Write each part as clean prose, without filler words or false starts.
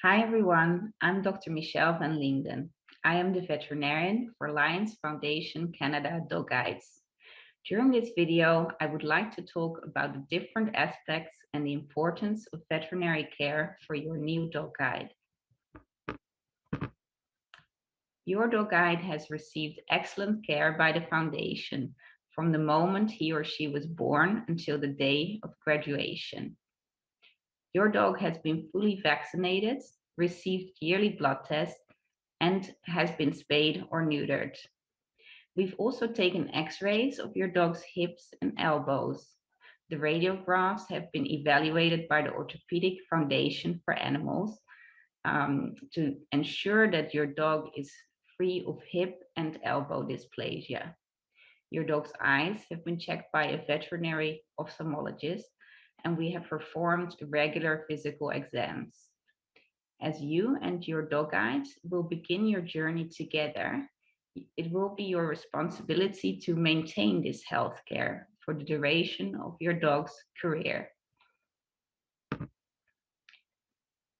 Hi everyone, I'm Dr. Michelle van Linden. I am the veterinarian for Lions Foundation Canada Dog Guides. During this video, I would like to talk about the different aspects and the importance of veterinary care for your new dog guide. Your dog guide has received excellent care by the foundation from the moment he or she was born until the day of graduation. Your dog has been fully vaccinated, received yearly blood tests, and has been spayed or neutered. We've also taken x-rays of your dog's hips and elbows. The radiographs have been evaluated by the Orthopedic Foundation for Animals to ensure that your dog is free of hip and elbow dysplasia. Your dog's eyes have been checked by a veterinary ophthalmologist, and we have performed regular physical exams. As you and your dog guide will begin your journey together, it will be your responsibility to maintain this health care for the duration of your dog's career.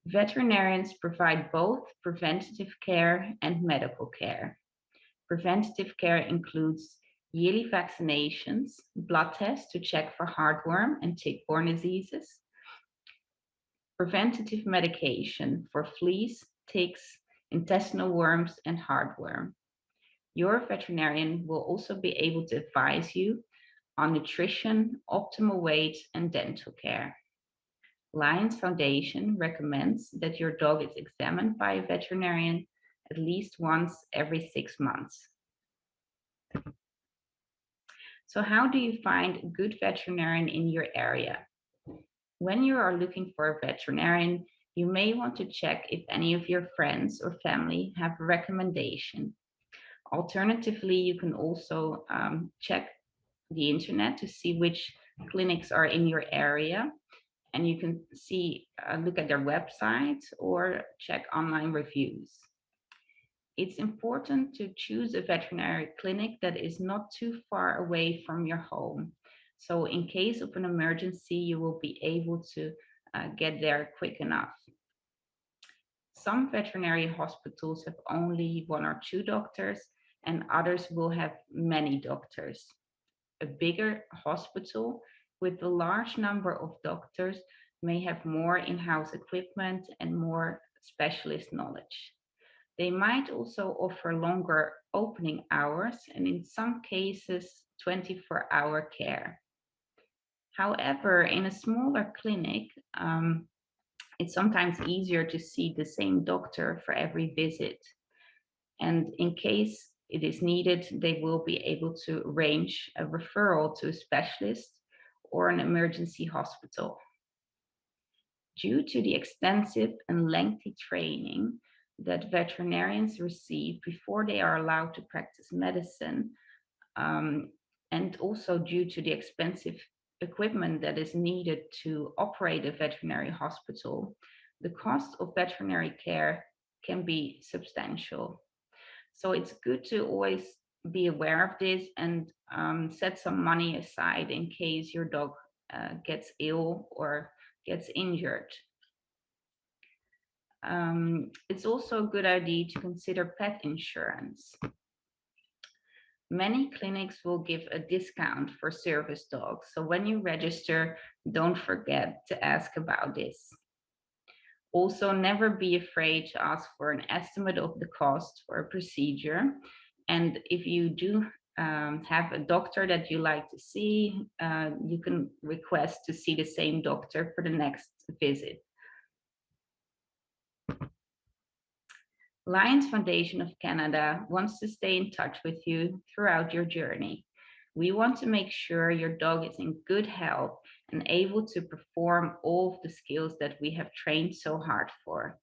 Veterinarians provide both preventative care and medical care. Preventative care includes yearly vaccinations, blood tests to check for heartworm and tick-borne diseases, preventative medication for fleas, ticks, intestinal worms, and heartworm. Your veterinarian will also be able to advise you on nutrition, optimal weight, and dental care. Lions Foundation recommends that your dog is examined by a veterinarian at least once every 6 months. So how do you find a good veterinarian in your area? When you are looking for a veterinarian, you may want to check if any of your friends or family have a recommendation. Alternatively, you can also check the internet to see which clinics are in your area, and you can look at their website or check online reviews. It's important to choose a veterinary clinic that is not too far away from your home. So in case of an emergency, you will be able to get there quick enough. Some veterinary hospitals have only 1 or 2 doctors, and others will have many doctors. A bigger hospital with a large number of doctors may have more in-house equipment and more specialist knowledge. They might also offer longer opening hours and in some cases 24-hour care. However, in a smaller clinic, it's sometimes easier to see the same doctor for every visit. And in case it is needed, they will be able to arrange a referral to a specialist or an emergency hospital. Due to the extensive and lengthy training that veterinarians receive before they are allowed to practice medicine, and also due to the expensive equipment that is needed to operate a veterinary hospital, the cost of veterinary care can be substantial. So it's good to always be aware of this and set some money aside in case your dog gets ill or gets injured. It's also a good idea to consider pet insurance. Many clinics will give a discount for service dogs, so when you register, don't forget to ask about this. Also, never be afraid to ask for an estimate of the cost for a procedure. And if you do have a doctor that you like to see, you can request to see the same doctor for the next visit. Lions Foundation of Canada wants to stay in touch with you throughout your journey. We want to make sure your dog is in good health and able to perform all of the skills that we have trained so hard for.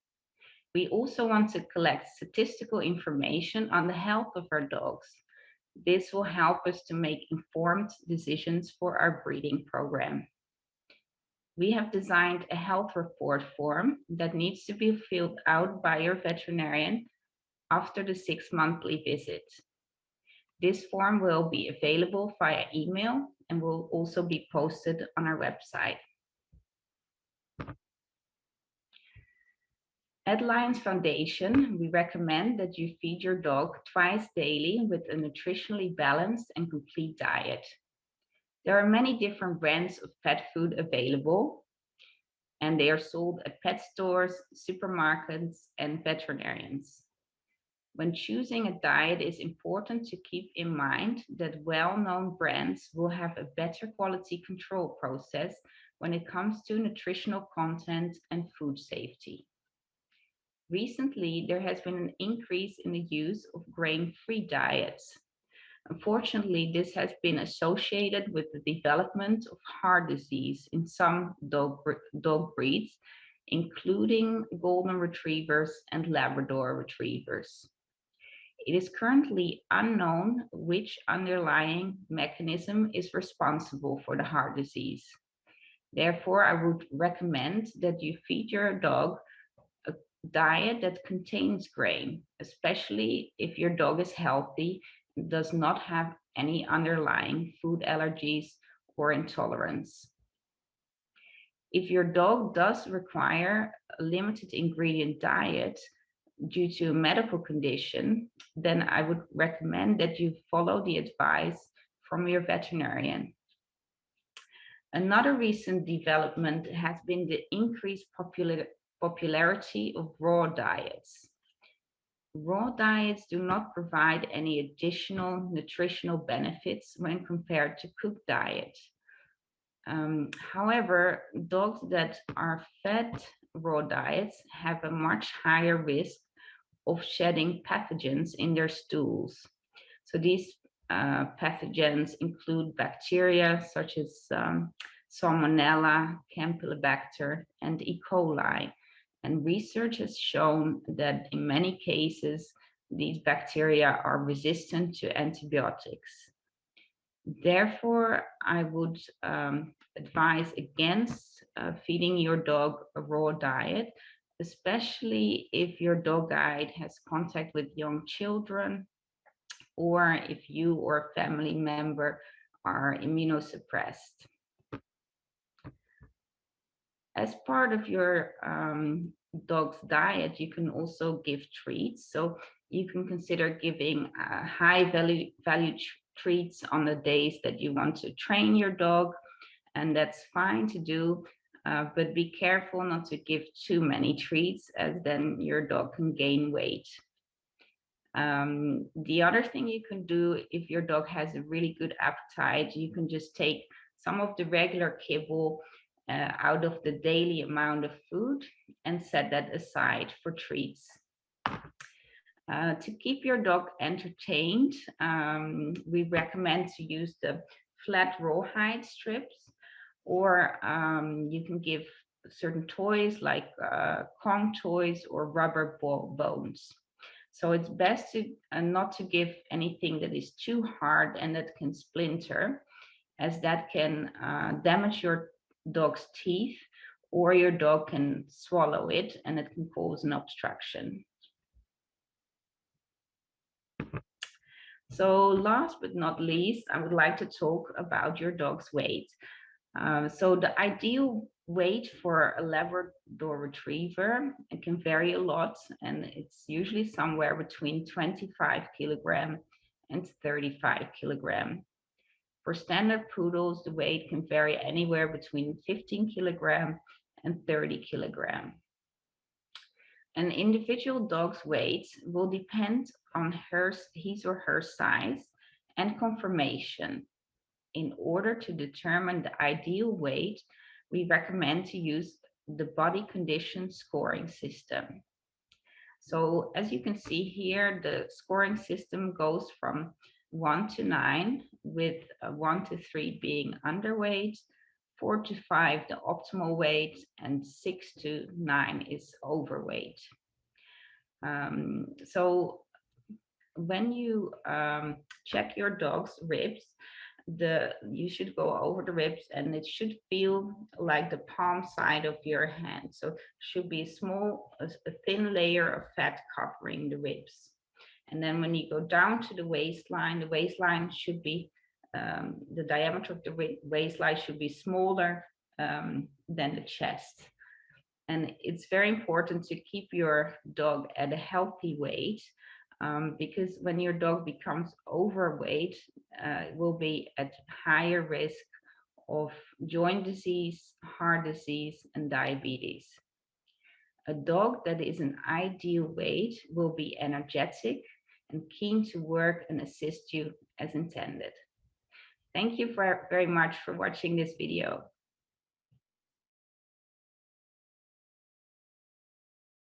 We also want to collect statistical information on the health of our dogs. This will help us to make informed decisions for our breeding program. We have designed a health report form that needs to be filled out by your veterinarian after the 6-monthly visit. This form will be available via email and will also be posted on our website. At Lions Foundation, we recommend that you feed your dog twice daily with a nutritionally balanced and complete diet. There are many different brands of pet food available, and they are sold at pet stores, supermarkets, and veterinarians. When choosing a diet, it's important to keep in mind that well-known brands will have a better quality control process when it comes to nutritional content and food safety. Recently, there has been an increase in the use of grain-free diets. Unfortunately, this has been associated with the development of heart disease in some dog breeds, including golden retrievers and Labrador retrievers. It is currently unknown which underlying mechanism is responsible for the heart disease. Therefore, I would recommend that you feed your dog a diet that contains grain, especially if your dog is healthy and does not have any underlying food allergies or intolerance. If your dog does require a limited ingredient diet due to a medical condition, then I would recommend that you follow the advice from your veterinarian. Another recent development has been the increased popularity of raw diets. Raw diets do not provide any additional nutritional benefits when compared to cooked diet. However, dogs that are fed raw diets have a much higher risk of shedding pathogens in their stools. So these pathogens include bacteria such as Salmonella, Campylobacter, and E. coli. And research has shown that in many cases, these bacteria are resistant to antibiotics. Therefore, I would advise against feeding your dog a raw diet, especially if your dog guide has contact with young children, or if you or a family member are immunosuppressed. As part of your dog's diet, you can also give treats. So you can consider giving high value treats on the days that you want to train your dog, and that's fine to do. But be careful not to give too many treats, as then your dog can gain weight. The other thing you can do, if your dog has a really good appetite, you can just take some of the regular kibble out of the daily amount of food and set that aside for treats. To keep your dog entertained, we recommend to use the flat rawhide strips, or you can give certain toys like Kong toys or rubber bones. So it's best to not to give anything that is too hard and that can splinter, as that can damage your dog's teeth, or your dog can swallow it and it can cause an obstruction. So last but not least, I would like to talk about your dog's weight. So the ideal weight for a Labrador retriever, it can vary a lot, and it's usually somewhere between 25 kilogram and 35 kilogram. For standard poodles, the weight can vary anywhere between 15 kilogram and 30 kilogram. An individual dog's weight will depend on his or her size and conformation. In order to determine the ideal weight, we recommend to use the body condition scoring system. So as you can see here, the scoring system goes from 1 to 9, with 1 to 3 being underweight, 4 to 5 the optimal weight, and 6 to 9 is overweight. So when you check your dog's ribs, you should go over the ribs, and it should feel like the palm side of your hand. So should be a thin layer of fat covering the ribs. And then when you go down to the waistline should be the diameter of the waistline should be smaller than the chest. And it's very important to keep your dog at a healthy weight, because when your dog becomes overweight, it will be at higher risk of joint disease, heart disease, and diabetes. A dog that is an ideal weight will be energetic and keen to work and assist you as intended. Thank you very much for watching this video.